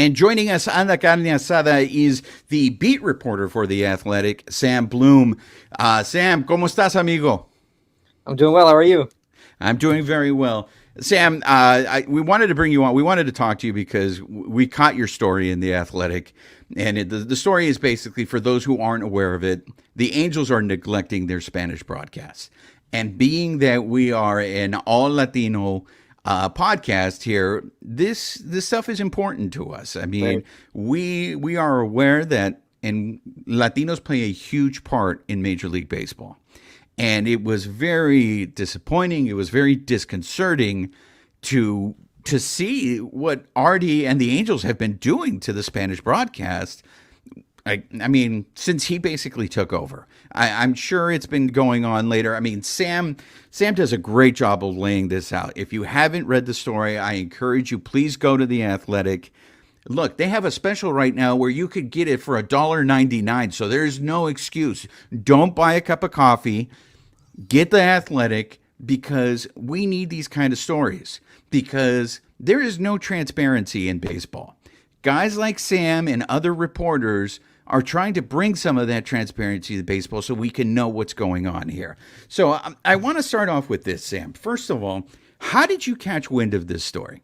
And joining us on the carne asada is the beat reporter for The Athletic, Sam Blum. Sam, ¿cómo estás, amigo? I'm doing well. How are you? I'm doing very well. Sam, we wanted to bring you on. We wanted to talk to you because we caught your story in The Athletic. And the story is basically, for those who aren't aware of it, the Angels are neglecting their Spanish broadcasts. And being that we are an all Latino podcast here, this stuff is important to us. I mean, Right. we are aware that and Latinos play a huge part in Major League Baseball. And it was very disappointing. It was very disconcerting to see what Artie and the Angels have been doing to the Spanish broadcast. I mean, since he basically took over, I'm sure it's been going on later. I mean, Sam does a great job of laying this out. If you haven't read the story, I encourage you, please go to The Athletic. Look, they have a special right now where you could get it for $1.99. So there's no excuse. Don't buy a cup of coffee. Get The Athletic, because we need these kind of stories, because there is no transparency in baseball. Guys like Sam and other reporters are trying to bring some of that transparency to baseball so we can know what's going on here. So I want to start off with this, Sam. First of all, how did you catch wind of this story?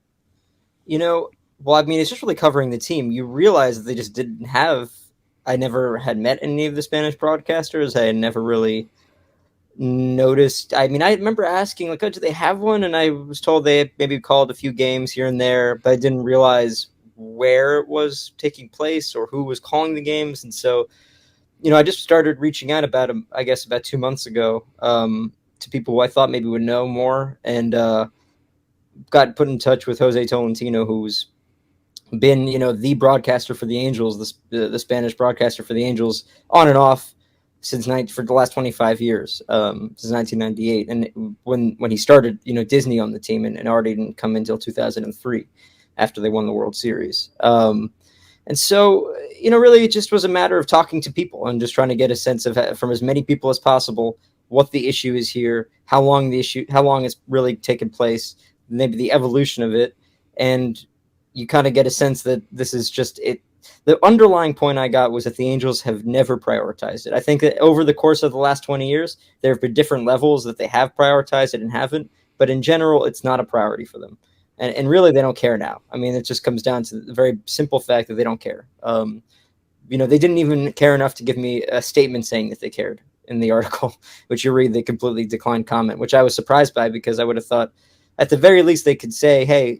Well, I mean, it's just really covering the team. You realize that they just didn't have. I never had met any of the Spanish broadcasters. I had never really noticed. I mean, I remember asking, like, oh, do they have one? And I was told they had maybe called a few games here and there, but I didn't realize where it was taking place or who was calling the games. And so, I just started reaching out I guess about 2 months ago, to people who I thought maybe would know more, and got put in touch with Jose Tolentino, who's been, the broadcaster for the Angels, the Spanish broadcaster for the Angels, on and off for the last 25 years, since 1998. And when he started, Disney on the team, and already didn't come until 2003 after they won the World Series. And so, really it just was a matter of talking to people and just trying to get a sense of, from as many people as possible, what the issue is here, how long it's really taken place, maybe the evolution of it. And you kind of get a sense that this is just it. The underlying point I got was that the Angels have never prioritized it. I think that over the course of the last 20 years, there have been different levels that they have prioritized it and haven't. But in general, it's not a priority for them. And really, they don't care now. I mean, it just comes down to the very simple fact that they don't care. They didn't even care enough to give me a statement saying that they cared in the article, which you read, they completely declined comment, which I was surprised by, because I would have thought at the very least they could say, hey,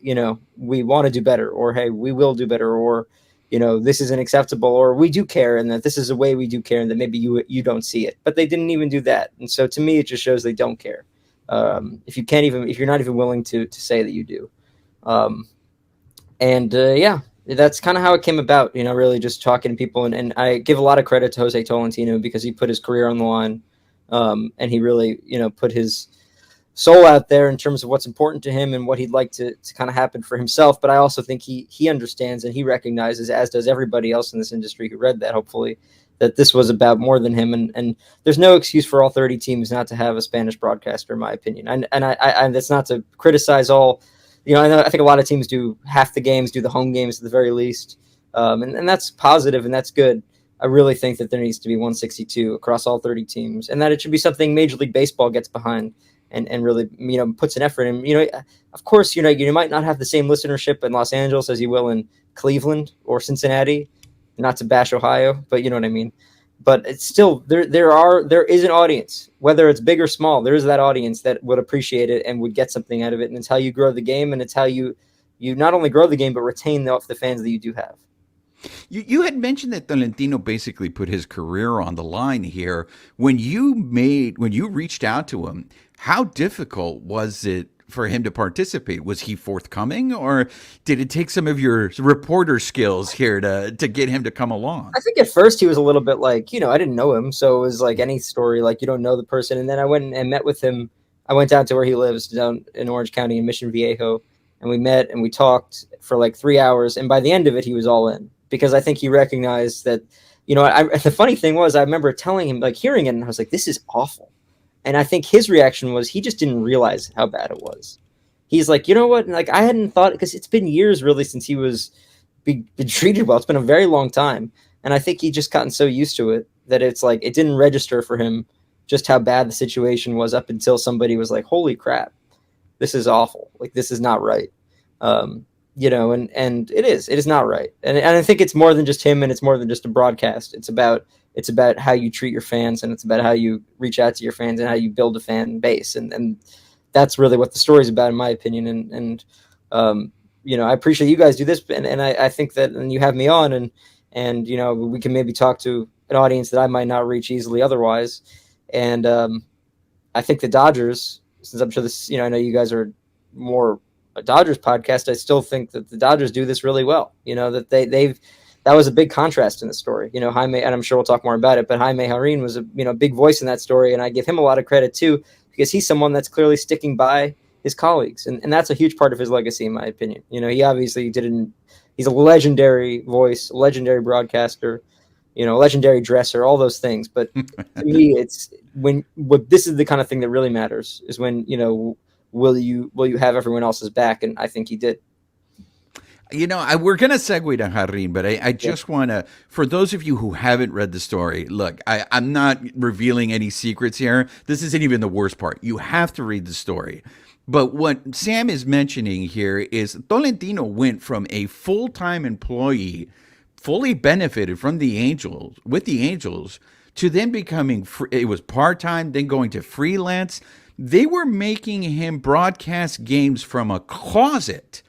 we want to do better, or hey, we will do better, or this isn't acceptable, or we do care, and that this is a way we do care, and that maybe you don't see it. But they didn't even do that. And so to me, it just shows they don't care. If you're not even willing to say that you do. Yeah, that's kind of how it came about, really just talking to people. And I give a lot of credit to Jose Tolentino, because he put his career on the line. And he really, put his soul out there in terms of what's important to him and what he'd like to kind of happen for himself. But I also think he understands, and he recognizes, as does everybody else in this industry who read that, hopefully, that this was about more than him. And there's no excuse for all 30 teams not to have a Spanish broadcaster, in my opinion. And I that's not to criticize all. I think a lot of teams do half the games, do the home games at the very least. And that's positive, and that's good. I really think that there needs to be 162 across all 30 teams, and that it should be something Major League Baseball gets behind and really, puts an effort in. Of course, you might not have the same listenership in Los Angeles as you will in Cleveland or Cincinnati, not to bash Ohio, but you know what I mean. But it's still there is an audience, whether it's big or small. There is that audience that would appreciate it and would get something out of it. And it's how you grow the game, and it's how you not only grow the game, but retain the fans that you do have. You had mentioned that Tolentino basically put his career on the line here. When you reached out to him, how difficult was it for him to participate? Was he forthcoming, or did it take some of your reporter skills here to get him to come along? I think at first he was a little bit like, I didn't know him. So it was like any story, like you don't know the person. And then I went and met with him. I went down to where he lives, down in Orange County in Mission Viejo. And we met and we talked for like 3 hours. And by the end of it, he was all in, because I think he recognized that, the funny thing was, I remember telling him, like, hearing it, and I was like, this is awful. And I think his reaction was he just didn't realize how bad it was. He's like, you know what? Like, I hadn't thought, because it's been years really since he was been treated well. It's been a very long time, and I think he just gotten so used to it that it's like it didn't register for him just how bad the situation was up until somebody was like, "Holy crap, this is awful! Like this is not right." Um, and it is not right, and I think it's more than just him, and it's more than just a broadcast. It's about how you treat your fans, and it's about how you reach out to your fans and how you build a fan base, and that's really what the story's about, in my opinion. Um, I appreciate you guys do this, and I think that, and you have me on, and we can maybe talk to an audience that I might not reach easily otherwise. And I think the Dodgers, since I'm sure this, I know you guys are more a Dodgers podcast, I still think that the Dodgers do this really well. That they've that was a big contrast in the story. Jaime, and I'm sure we'll talk more about it, but Jaime Jarrin was a big voice in that story, and I give him a lot of credit too, because he's someone that's clearly sticking by his colleagues, and that's a huge part of his legacy, in my opinion. He obviously didn't. He's a legendary voice, a legendary broadcaster, legendary dresser, all those things. But to me, it's this is the kind of thing that really matters, is when will you have everyone else's back, and I think he did. We're going to segue to Jarrin, but I just want to, for those of you who haven't read the story, look, I'm not revealing any secrets here. This isn't even the worst part. You have to read the story. But what Sam is mentioning here is Tolentino went from a full-time employee, fully benefited from the Angels, with the Angels, to then becoming, it was part-time, then going to freelance. They were making him broadcast games from a closet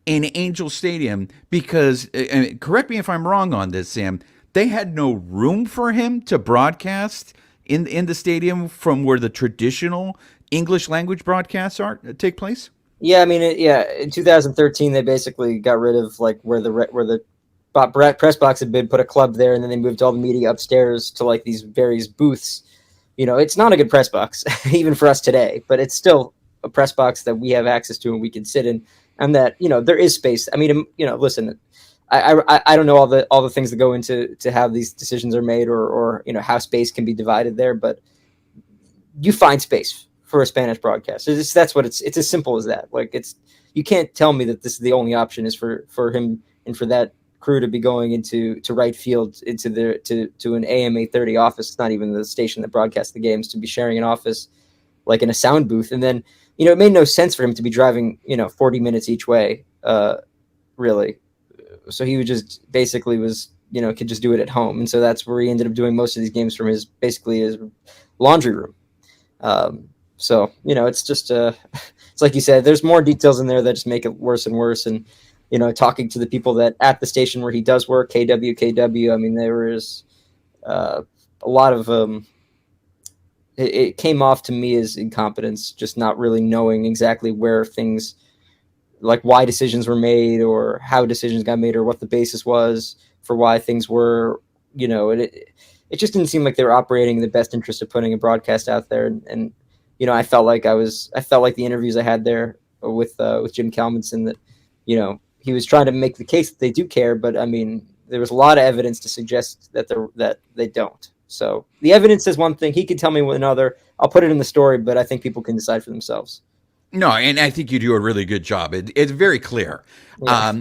in Angel Stadium because, correct me if I'm wrong on this, Sam, they had no room for him to broadcast in the stadium from where the traditional English language broadcasts take place. Yeah, I mean, in 2013 they basically got rid of like where the press box had been, put a club there, and then they moved all the media upstairs to like these various booths. It's not a good press box even for us today, but it's still a press box that we have access to and we can sit in. And that there is space. I mean, listen, I don't know all the things that go into how these decisions are made, or how space can be divided there, but you find space for a Spanish broadcast. That's what it's as simple as that. Like you can't tell me that this is the only option is for him and for that crew to be going into right field into to an AM 830 office. It's not even the station that broadcasts the games, to be sharing an office like in a sound booth, and then. It made no sense for him to be driving, 40 minutes each way, really. So he would just basically could just do it at home. And so that's where he ended up doing most of these games from his laundry room. So, it's just, it's like you said, there's more details in there that just make it worse and worse. And, talking to the people that at the station where he does work, KW, I mean, there was a lot of, it came off to me as incompetence, just not really knowing exactly where things, like why decisions were made or how decisions got made or what the basis was for why things were, it just didn't seem like they were operating in the best interest of putting a broadcast out there. And I felt like the interviews I had there with Jim Kalmanson that, he was trying to make the case that they do care, but I mean, there was a lot of evidence to suggest that they don't. So the evidence is one thing. He can tell me another. I'll put it in the story, but I think people can decide for themselves. No, and I think you do a really good job. It's very clear. Yeah.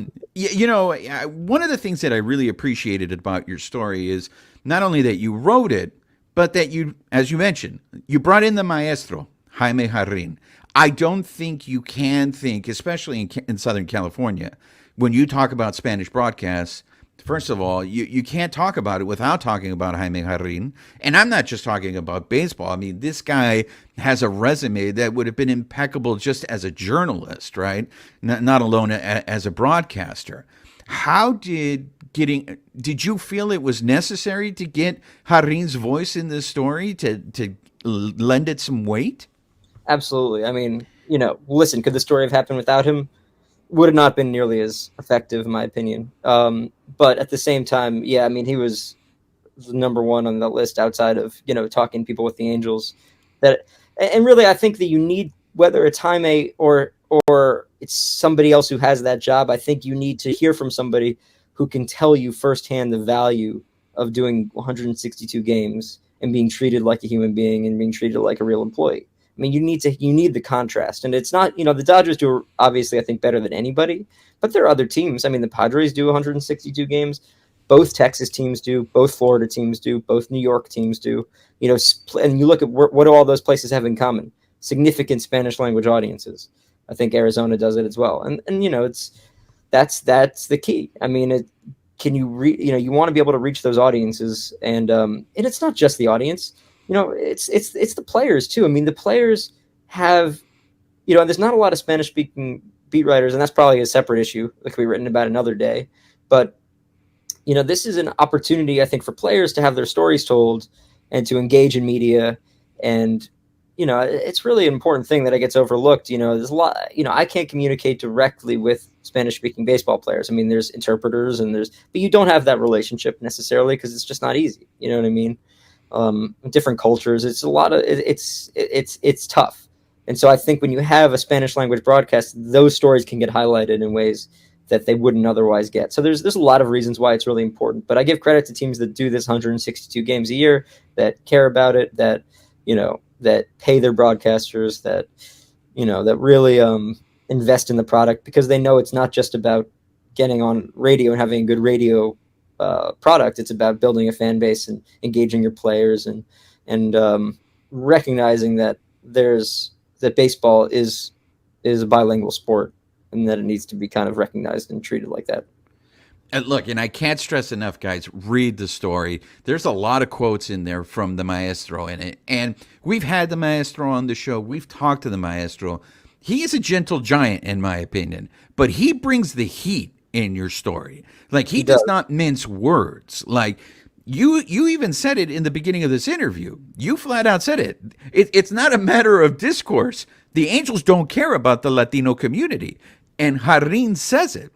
One of the things that I really appreciated about your story is not only that you wrote it, but that you, as you mentioned, you brought in the maestro, Jaime Jarrin. I don't think you can think, especially in Southern California, when you talk about Spanish broadcasts, first of all, you can't talk about it without talking about Jaime Jarrin. And I'm not just talking about baseball. I mean, this guy has a resume that would have been impeccable just as a journalist, right? Not alone as a broadcaster. Did you feel it was necessary to get Jarrin's voice in this story to lend it some weight? Absolutely. I mean, listen, could the story have happened without him? Would have not been nearly as effective, in my opinion. But at the same time, yeah, I mean, he was the number one on the list outside of, talking to people with the Angels. And really, I think that you need, whether it's Jaime or it's somebody else who has that job, I think you need to hear from somebody who can tell you firsthand the value of doing 162 games and being treated like a human being and being treated like a real employee. I mean, you need the contrast, and it's not, the Dodgers do obviously I think better than anybody, but there are other teams. I mean, the Padres do 162 games. Both Texas teams do. Both Florida teams do. Both New York teams do. And you look at what do all those places have in common? Significant Spanish language audiences. I think Arizona does it as well, and that's the key. I mean, can you you want to be able to reach those audiences, and it's not just the audience. It's the players too. I mean, the players have, and there's not a lot of Spanish speaking beat writers, and that's probably a separate issue that could be written about another day. But this is an opportunity, I think, for players to have their stories told and to engage in media. And, it's really an important thing that gets overlooked. There's a lot, I can't communicate directly with Spanish speaking baseball players. I mean, there's interpreters but you don't have that relationship necessarily because it's just not easy. You know what I mean? Different cultures. It's a lot of, it's tough. And so I think when you have a Spanish language broadcast, those stories can get highlighted in ways that they wouldn't otherwise get. So there's a lot of reasons why it's really important. But I give credit to teams that do this 162 games a year, that care about it, that that pay their broadcasters, that that really invest in the product, because they know it's not just about getting on radio and having a good radio product. It's about building a fan base and engaging your players and recognizing that baseball is a bilingual sport, and that it needs to be kind of recognized and treated like that. And look, and I can't stress enough, guys, read the story. There's a lot of quotes in there from the maestro in it. And we've had the maestro on the show. We've talked to the maestro. He is a gentle giant, in my opinion, but he brings the heat in your story. Like, he does not mince words. Like, you even said it in the beginning of this interview. You flat out said it. It's not a matter of discourse. The Angels don't care about the Latino community. And Jarrin says it.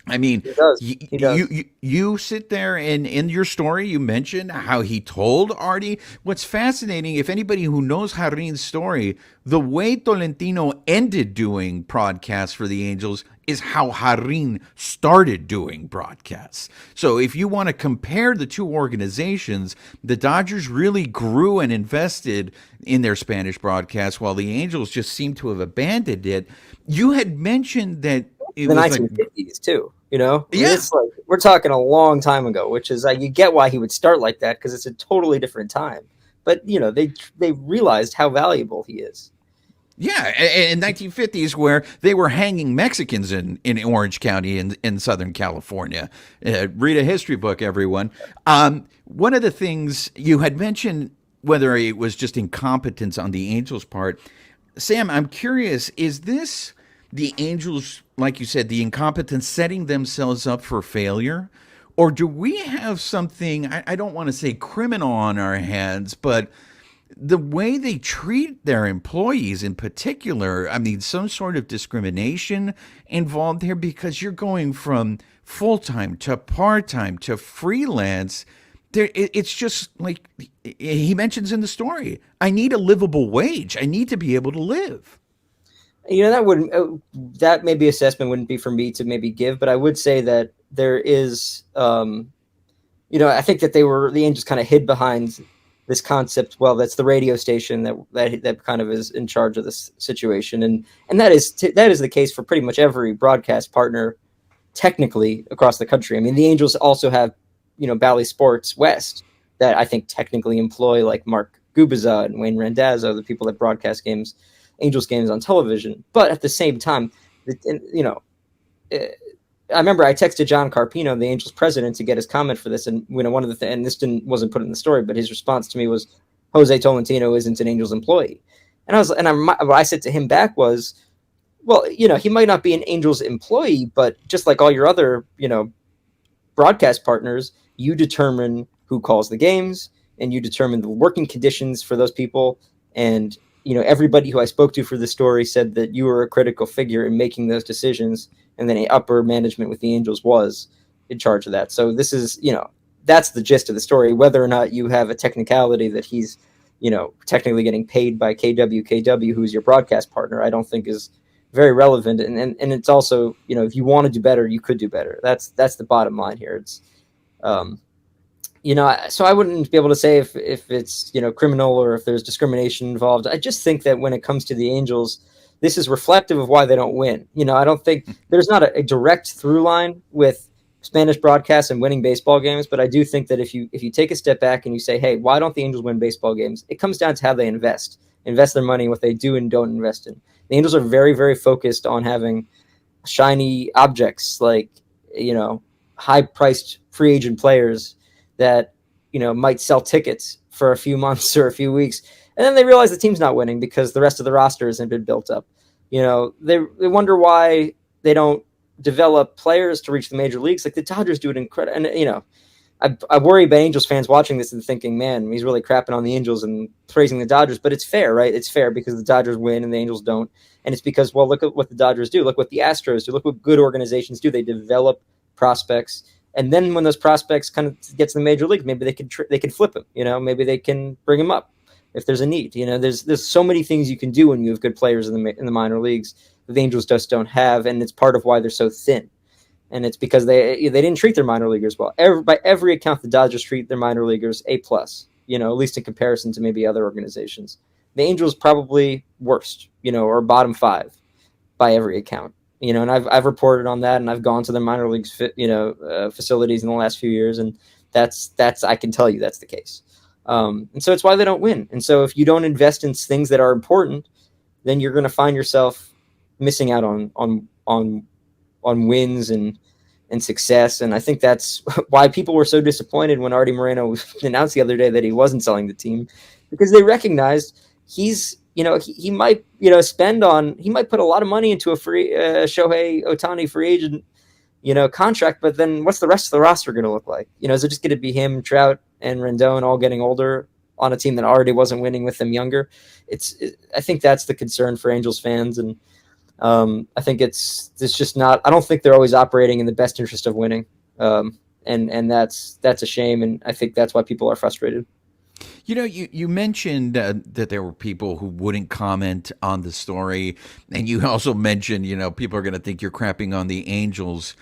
I mean, He does. You sit there and in your story, you mentioned how he told Artie. What's fascinating, if anybody who knows Jarrin's story, the way Tolentino ended doing broadcasts for the Angels is how Jarrin started doing broadcasts. So if you want to compare the two organizations, the Dodgers really grew and invested in their Spanish broadcasts, while the Angels just seem to have abandoned it. You had mentioned that it the was 1950s too. Yeah, It's like, we're talking a long time ago, which is you get why he would start like that, because it's a totally different time. But they realized how valuable he is. Yeah, in 1950s, where they were hanging Mexicans in Orange County in Southern California. Read a history book, everyone. One of the things you had mentioned, whether it was just incompetence on the Angels' part, Sam, I'm curious, is this the Angels, like you said, the incompetence setting themselves up for failure? Or do we have something, I don't want to say criminal on our hands, but the way they treat their employees in particular, I mean, some sort of discrimination involved here, because you're going from full-time to part-time to freelance. It's just like he mentions in the story, I need a livable wage. I need to be able to live. That maybe assessment wouldn't be for me to maybe give, but I would say that there is, I think that the Angels kind of hid behind this concept. Well, that's the radio station that kind of is in charge of this situation, and that is the case for pretty much every broadcast partner, technically, across the country. I mean, the Angels also have, Bally Sports West, that I think technically employ like Mark Gubiza and Wayne Randazzo, the people that broadcast Angels games on television. But at the same time, I remember I texted John Carpino, the Angels president, to get his comment for this, and one of and this wasn't put in the story, but his response to me was, Jose Tolentino isn't an Angels employee, and what I said to him back was, well, he might not be an Angels employee, but just like all your other broadcast partners, you determine who calls the games, and you determine the working conditions for those people, and everybody who I spoke to for the story said that you were a critical figure in making those decisions, and then upper management with the Angels was in charge of that. So this is, that's the gist of the story. Whether or not you have a technicality that he's, technically getting paid by KW, who's your broadcast partner, I don't think is very relevant. And it's also, if you want to do better, you could do better. That's the bottom line here. It's, so I wouldn't be able to say if it's, criminal or if there's discrimination involved. I just think that when it comes to the Angels, this is reflective of why they don't win. I don't think there's not a direct through line with Spanish broadcasts and winning baseball games, but I do think that if you take a step back and you say, hey, why don't the Angels win baseball games? It comes down to how they invest their money, what they do and don't invest in. The Angels are very, very focused on having shiny objects like, high priced free agent players that might sell tickets for a few months or a few weeks, and then they realize the team's not winning because the rest of the roster hasn't been built up. They wonder why they don't develop players to reach the major leagues like the Dodgers do it incredible. And I worry about Angels fans watching this and thinking, man, he's really crapping on the Angels and praising the Dodgers. But it's fair, right? It's fair because the Dodgers win and the Angels don't. And it's because, well, look at what the Dodgers do. Look what the Astros do. Look what good organizations do. They develop prospects. And then when those prospects kind of get to the major league, maybe they can flip them. Maybe they can bring them up if there's a need. There's so many things you can do when you have good players in the minor leagues that the Angels just don't have, and it's part of why they're so thin. And it's because they didn't treat their minor leaguers well. By every account, the Dodgers treat their minor leaguers A+, at least in comparison to maybe other organizations. The Angels probably worst, or bottom 5 by every account. And I've reported on that, and I've gone to the minor leagues, facilities in the last few years, and that's I can tell you that's the case. And so it's why they don't win. And so if you don't invest in things that are important, then you're going to find yourself missing out on wins and success. And I think that's why people were so disappointed when Artie Moreno announced the other day that he wasn't selling the team, because they recognized he might he might put a lot of money into a free Shohei Ohtani free agent contract, but then what's the rest of the roster going to look like? Is it just going to be him, Trout, and Rendon all getting older on a team that already wasn't winning with them younger? I think that's the concern for Angels fans, and I think it's just not. I don't think they're always operating in the best interest of winning, and that's a shame, and I think that's why people are frustrated. You mentioned that there were people who wouldn't comment on the story, and you also mentioned, people are going to think you're crapping on the Angels.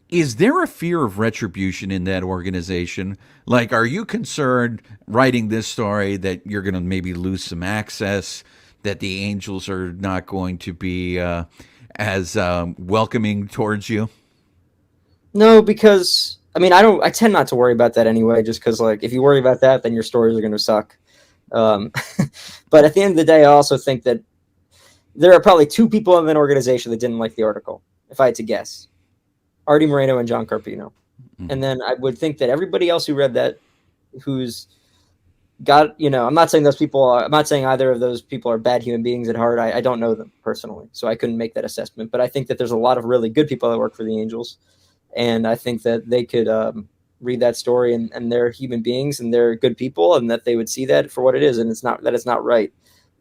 Is there a fear of retribution in that organization? Like, are you concerned writing this story that you're going to maybe lose some access, that the Angels are not going to be as welcoming towards you? No, because I tend not to worry about that anyway, just because, like, if you worry about that, then your stories are going to suck. But at the end of the day, I also think that there are probably 2 people in that organization that didn't like the article, if I had to guess. Artie Moreno and John Carpino. Mm-hmm. And then I would think that everybody else who read that, who's got, I'm not saying I'm not saying either of those people are bad human beings at heart. I don't know them personally, so I couldn't make that assessment. But I think that there's a lot of really good people that work for the Angels. And I think that they could read that story and they're human beings and they're good people, and that they would see that for what it is, and it's not right.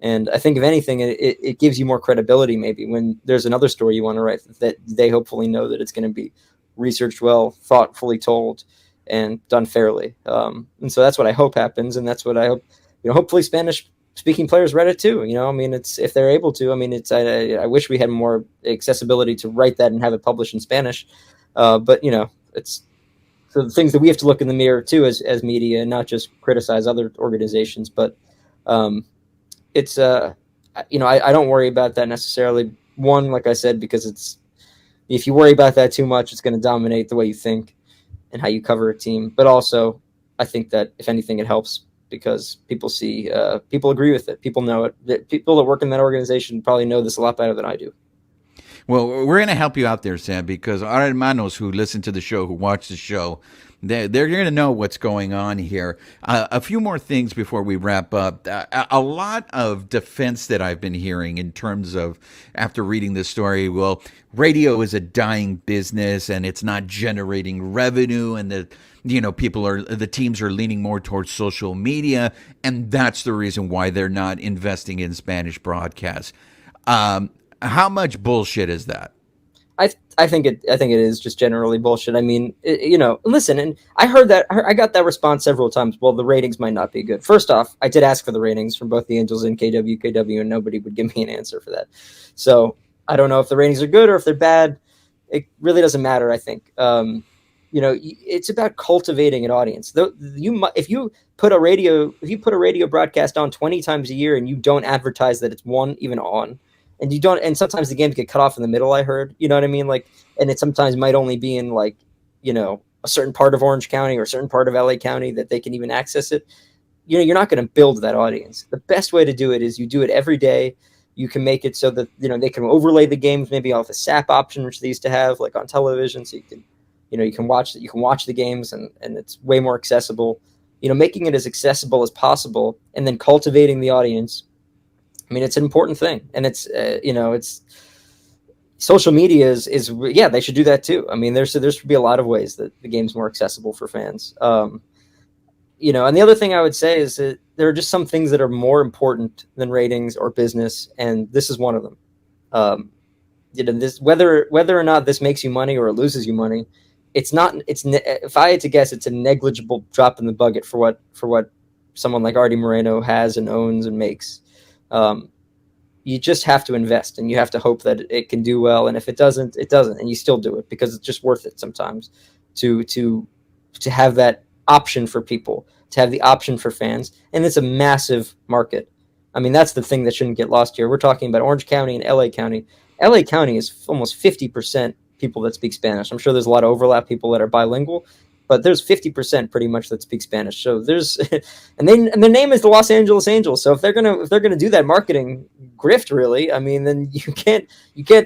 And I think if anything, it gives you more credibility maybe when there's another story you want to write, that they hopefully know that it's going to be researched well, thoughtfully told, and done fairly. And so that's what I hope happens, and that's what I hope. Hopefully Spanish speaking players read it too. It's if they're able to. I wish we had more accessibility to write that and have it published in Spanish. But it's so the things that we have to look in the mirror too as media, and not just criticize other organizations. But it's I don't worry about that necessarily. One, like I said, because if you worry about that too much, it's going to dominate the way you think and how you cover a team. But also, I think that if anything, it helps because people agree with it. People know it. People that work in that organization probably know this a lot better than I do. Well, we're going to help you out there, Sam, because our hermanos who listen to the show, who watch the show, they're going to know what's going on here. A few more things before we wrap up. A lot of defense that I've been hearing in terms of, after reading this story, well, radio is a dying business and it's not generating revenue, and the teams are leaning more towards social media, and that's the reason why they're not investing in Spanish broadcasts. How much bullshit is that? I think it is just generally bullshit. Listen, and I heard that. I got that response several times. Well, the ratings might not be good. First off, I did ask for the ratings from both the Angels and KW, and nobody would give me an answer for that. So I don't know if the ratings are good or if they're bad. It really doesn't matter, I think. it's about cultivating an audience. Though if you put a radio broadcast on 20 times a year and you don't advertise that it's one even on, and you don't, and sometimes the games get cut off in the middle. I heard, you know what I mean, like, and it sometimes might only be in like, a certain part of Orange County or a certain part of LA County that they can even access it. You're not going to build that audience. The best way to do it is you do it every day. You can make it so that they can overlay the games maybe off the SAP option, which they used to have like on television, so you can watch the games, and it's way more accessible. Making it as accessible as possible, and then cultivating the audience. I mean, it's an important thing, and it's social media is yeah, they should do that too. I mean, there should be a lot of ways that the game's more accessible for fans. And the other thing I would say is that there are just some things that are more important than ratings or business, and this is one of them. This whether or not this makes you money or it loses you money, it's not. If I had to guess, it's a negligible drop in the bucket for what someone like Artie Moreno has and owns and makes. You just have to invest, and you have to hope that it can do well. And if it doesn't, it doesn't, and you still do it because it's just worth it sometimes to have that option for people, to have the option for fans. And it's a massive market. I mean, that's the thing that shouldn't get lost here. We're talking about Orange County and LA County. LA County is almost 50% people that speak Spanish. I'm sure there's a lot of overlap, people that are bilingual, but there's 50% pretty much that speak Spanish. So there's, and their name is the Los Angeles Angels. So if they're gonna do that marketing grift, really, I mean, then you can't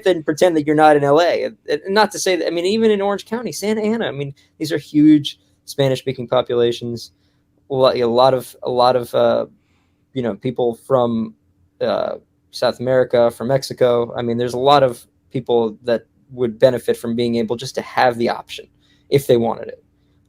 then pretend that you're not in LA. And not to say that, I mean, even in Orange County, Santa Ana, I mean, these are huge Spanish speaking populations. A lot of people from South America, from Mexico. I mean, there's a lot of people that would benefit from being able just to have the option if they wanted it.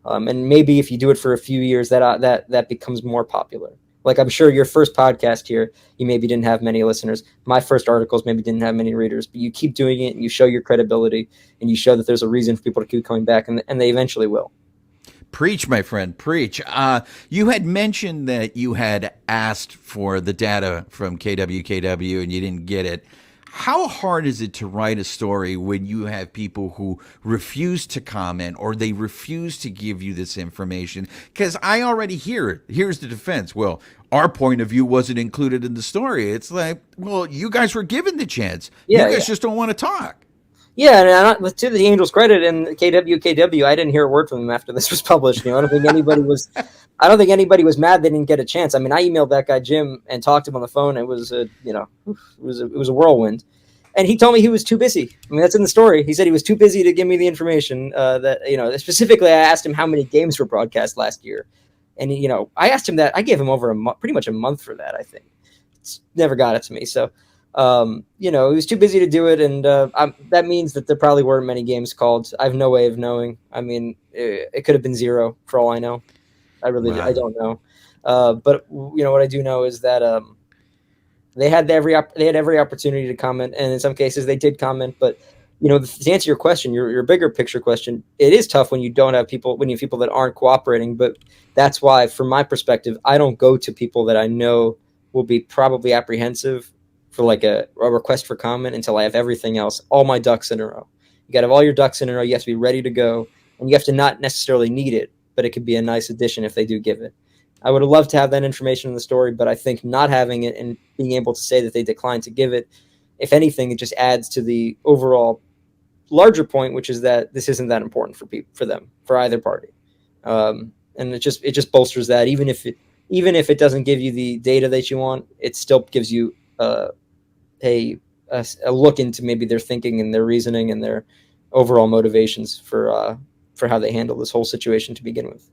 And maybe if you do it for a few years, that becomes more popular. Like, I'm sure your first podcast here, you maybe didn't have many listeners. My first articles maybe didn't have many readers, but you keep doing it and you show your credibility and you show that there's a reason for people to keep coming back, and they eventually will. Preach, my friend, preach. You had mentioned that you had asked for the data from KWKW and you didn't get it. How hard is it to write a story when you have people who refuse to comment or they refuse to give you this information? Because I already hear it. Here's the defense. Well, our point of view wasn't included in the story. It's like, well, you guys were given the chance. Yeah, you guys just don't want to talk. Yeah, and to the Angels' credit, and KWKW, I didn't hear a word from them after this was published. I don't think anybody was mad they didn't get a chance. I mean, I emailed that guy Jim and talked to him on the phone. It was it was a whirlwind, and he told me he was too busy. I mean, that's in the story. He said he was too busy to give me the information. Specifically, I asked him how many games were broadcast last year, and I asked him that. I gave him over pretty much a month for that. I think never got it to me. So. He was too busy to do it, and that means that there probably weren't many games called. I have no way of knowing. I mean, it could have been 0 for all I know. I don't know. But what I do know is that they had every opportunity to comment, and in some cases they did comment. But to answer your question, your bigger picture question, it is tough when you don't have people, when you have people that aren't cooperating. But that's why, from my perspective, I don't go to people that I know will be probably apprehensive for like a request for comment until I have everything else, all my ducks in a row. You got to have all your ducks in a row. You have to be ready to go, and you have to not necessarily need it, but it could be a nice addition if they do give it. I would have loved to have that information in the story, but I think not having it and being able to say that they declined to give it, if anything, it just adds to the overall larger point, which is that this isn't that important for them, for either party. And it just bolsters that. Even if it doesn't give you the data that you want, it still gives you a look into maybe their thinking and their reasoning and their overall motivations for how they handle this whole situation to begin with.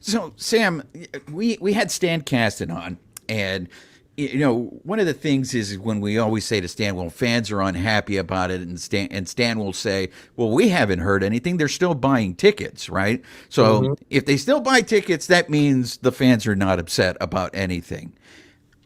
So, Sam, we had Stan Kasten on, and one of the things is when we always say to Stan, well, fans are unhappy about it, and Stan will say, well, we haven't heard anything. They're still buying tickets, right? So if they still buy tickets, that means the fans are not upset about anything.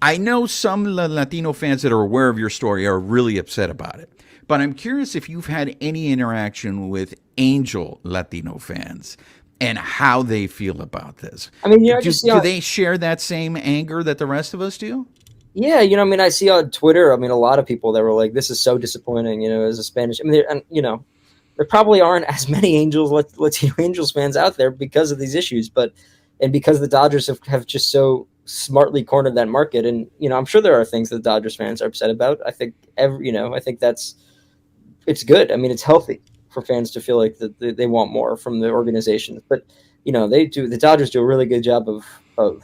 I know some Latino fans that are aware of your story are really upset about it, but I'm curious if you've had any interaction with Angel Latino fans and how they feel about this. I mean, do they share that same anger that the rest of us do? Yeah, I see on Twitter, a lot of people that were like, "This is so disappointing," as a Spanish. there probably aren't as many Latino Angels fans out there because of these issues, and because the Dodgers have just so smartly cornered that market. And I'm sure there are things that the Dodgers fans are upset about. I think I think it's good. I mean, it's healthy for fans to feel like that they want more from the organization. But the Dodgers do a really good job of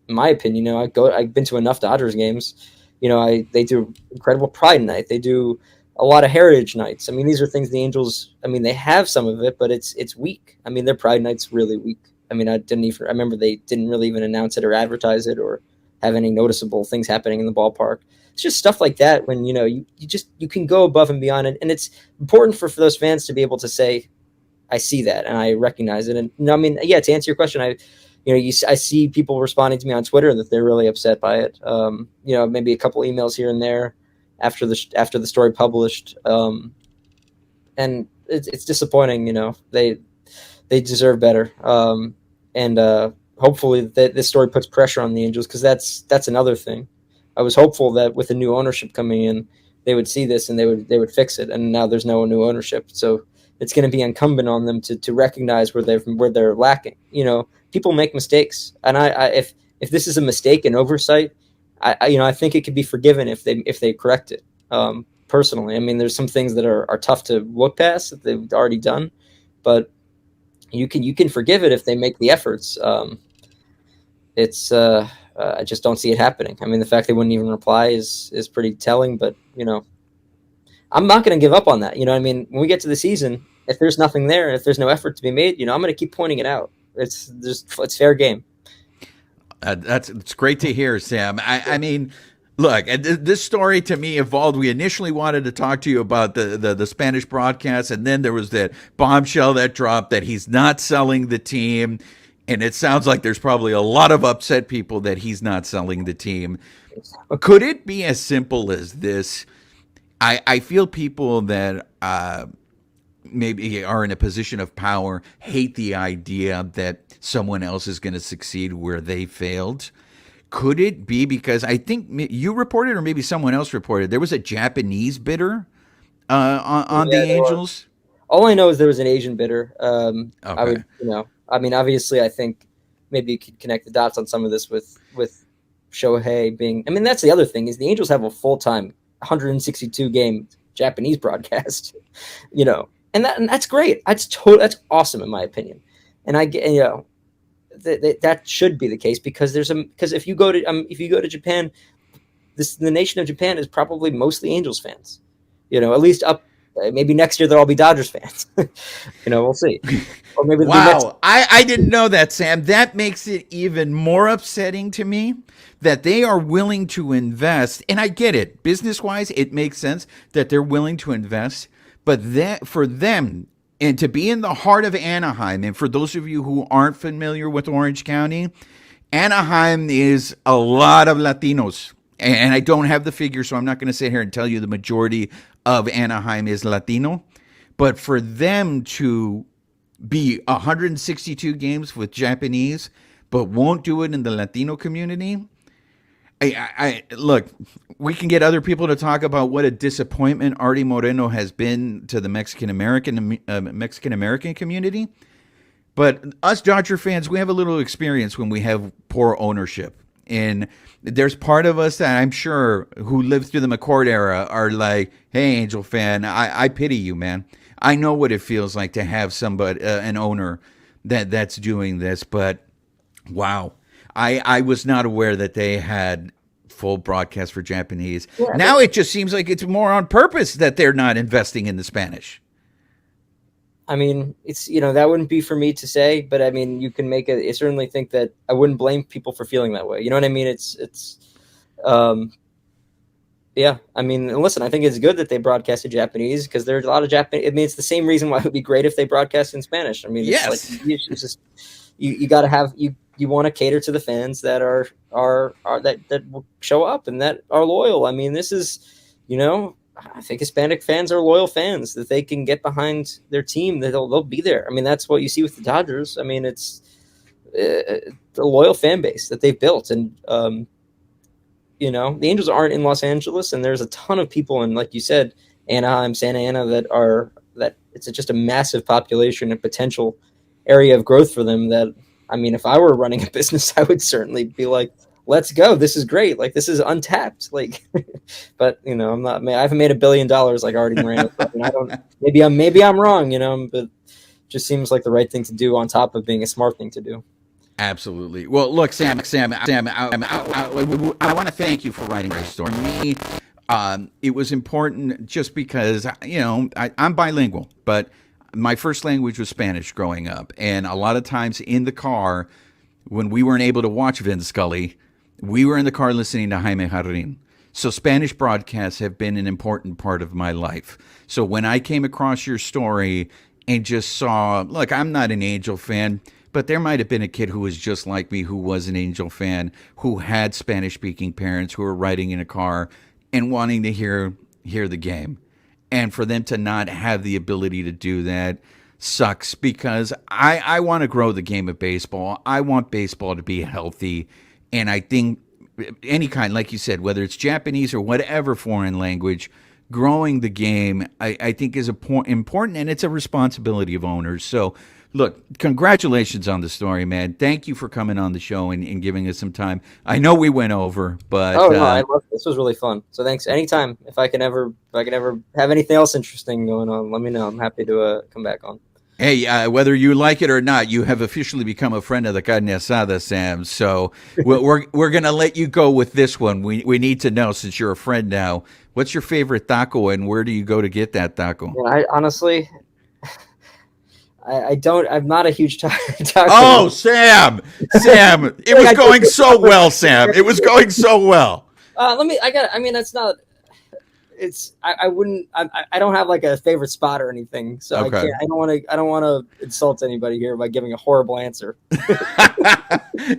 in my opinion. I've been to enough Dodgers games. They do incredible Pride Night. They do a lot of Heritage Nights. I mean, these are things the Angels. I mean, they have some of it, but it's weak. I mean, their Pride Night's really weak. I mean, I remember they didn't really even announce it or advertise it or have any noticeable things happening in the ballpark. It's just stuff like that when you can go above and beyond it, and it's important for those fans to be able to say, I see that and I recognize it. And I mean, yeah, to answer your question, I see people responding to me on Twitter that they're really upset by it. Maybe a couple emails here and there after the story published, and it's disappointing. They deserve better, and hopefully this story puts pressure on the Angels, because that's another thing. I was hopeful that with the new ownership coming in, they would see this and they would fix it. And now there's no new ownership, so it's going to be incumbent on them to recognize where they're lacking. People make mistakes, and if this is a mistake and oversight, I think it could be forgiven if they correct it. Personally, I mean, there's some things that are tough to look past that they've already done, but you can forgive it if they make the efforts. I just don't see it happening. I mean, the fact they wouldn't even reply is pretty telling. But I'm not going to give up on that. I mean, when we get to the season, if there's nothing there, if there's no effort to be made, I'm going to keep pointing it out. It's fair game. It's great to hear, Sam. I mean, look, this story to me evolved. We initially wanted to talk to you about the Spanish broadcast, and then there was that bombshell that dropped that he's not selling the team. And it sounds like there's probably a lot of upset people that he's not selling the team. Could it be as simple as this? I feel people that maybe are in a position of power hate the idea that someone else is going to succeed where they failed. Could it be because I think you reported, or maybe someone else reported, there was a Japanese bidder on the Angels? All I know is there was an Asian bidder. Okay. I would, I mean, obviously, I think maybe you could connect the dots on some of this with Shohei being. I mean, that's the other thing, is the Angels have a full-time 162 game Japanese broadcast, and that's great. That's awesome in my opinion, and I get that should be the case, because if you go to Japan, the nation of Japan is probably mostly Angels fans, at least up. Maybe next year they'll all be Dodgers fans. We'll see. Or maybe wow, I didn't know that, Sam. That makes it even more upsetting to me that they are willing to invest. And I get it. Business-wise, it makes sense that they're willing to invest. But that for them, and to be in the heart of Anaheim, and for those of you who aren't familiar with Orange County, Anaheim is a lot of Latinos. And I don't have the figure, so I'm not going to sit here and tell you the majority of Anaheim is Latino. But for them to be 162 games with Japanese, but won't do it in the Latino community, I look, we can get other people to talk about what a disappointment Artie Moreno has been to the Mexican American community. But us Dodger fans, we have a little experience when we have poor ownership. And there's part of us that I'm sure who lived through the McCord era are like, hey, Angel fan, I pity you, man. I know what it feels like to have somebody, an owner that's doing this. But wow, I was not aware that they had full broadcast for Japanese. Yeah, now it just seems like it's more on purpose that they're not investing in the Spanish. I mean, it's, that wouldn't be for me to say, but I mean, you can make it. I certainly think that I wouldn't blame people for feeling that way. You know what I mean? Yeah. I mean, listen, I think it's good that they broadcasted Japanese, because there's a lot of Japanese. I mean, it's the same reason why it would be great if they broadcast in Spanish. I mean, yes, it's just you got to have you want to cater to the fans that are that will show up and that are loyal. I mean, this is, I think Hispanic fans are loyal fans, that they can get behind their team, that they'll be there. I mean, that's what you see with the Dodgers. I mean, it's a loyal fan base that they've built. And, the Angels aren't in Los Angeles, and there's a ton of people in, like you said, Anaheim, Santa Ana, that that it's just a massive population and potential area of growth for them. That, I mean, if I were running a business, I would certainly be like, let's go. This is great. Like, this is untapped. Like, but I'm not. I haven't made $1 billion like Artie Moreno. And I don't. Maybe I'm wrong. But it just seems like the right thing to do on top of being a smart thing to do. Absolutely. Well, look, Sam, I want to thank you for writing this story. For me, it was important just because, I'm bilingual, but my first language was Spanish growing up. And a lot of times in the car, when we weren't able to watch Vin Scully, we were in the car listening to Jaime Jarrin. So Spanish broadcasts have been an important part of my life. So when I came across your story and just saw, look, I'm not an Angel fan, but there might have been a kid who was just like me, who was an Angel fan, who had Spanish-speaking parents who were riding in a car and wanting to hear the game. And for them to not have the ability to do that sucks, because I want to grow the game of baseball. I want baseball to be healthy. And I think any kind, like you said, whether it's Japanese or whatever foreign language, growing the game, I think is important, and it's a responsibility of owners. So, look, congratulations on the story, man. Thank you for coming on the show and giving us some time. I know we went over, but no, I love it. This was really fun. So thanks. Anytime, if I can ever have anything else interesting going on, let me know. I'm happy to come back on. Hey, whether you like it or not, you have officially become a friend of the Carne Asada, Sam. So we're gonna let you go with this one. We need to know, since you're a friend now, what's your favorite taco and where do you go to get that taco? Yeah, I honestly, I don't. I'm not a huge taco. Oh, Sam, it was going so well, Sam. It was going so well. That's not. I wouldn't. I don't have like a favorite spot or anything, so okay. I don't want to insult anybody here by giving a horrible answer.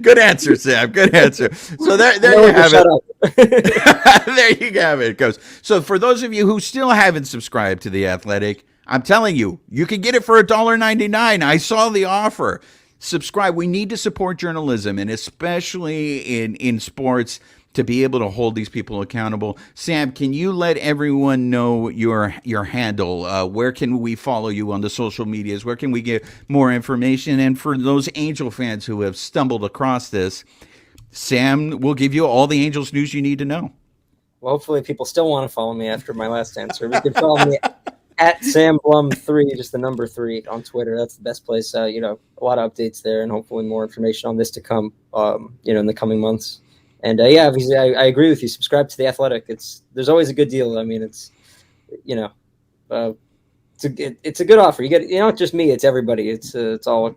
Good answer, Sam. Good answer. So there you have it. There you have it. It goes. So for those of you who still haven't subscribed to The Athletic, I'm telling you, you can get it for $1.99. I saw the offer. Subscribe. We need to support journalism, and especially in sports, to be able to hold these people accountable. Sam, can you let everyone know your handle? Where can we follow you on the social medias? Where can we get more information? And for those Angel fans who have stumbled across this, Sam will give you all the Angels news you need to know. Well, hopefully people still want to follow me after my last answer. You can follow me at Sam Blum 3, just the number 3 on Twitter. That's the best place. A lot of updates there, and hopefully more information on this to come, in the coming months. And obviously, I agree with you. Subscribe to The Athletic. There's always a good deal. I mean, it's a good offer. You get, not just me, it's everybody. It's all,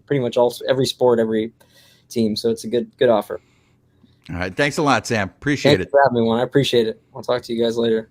pretty much every sport, every team. So it's a good offer. All right. Thanks a lot, Sam. Appreciate it. Thanks for having me on. I appreciate it. I'll talk to you guys later.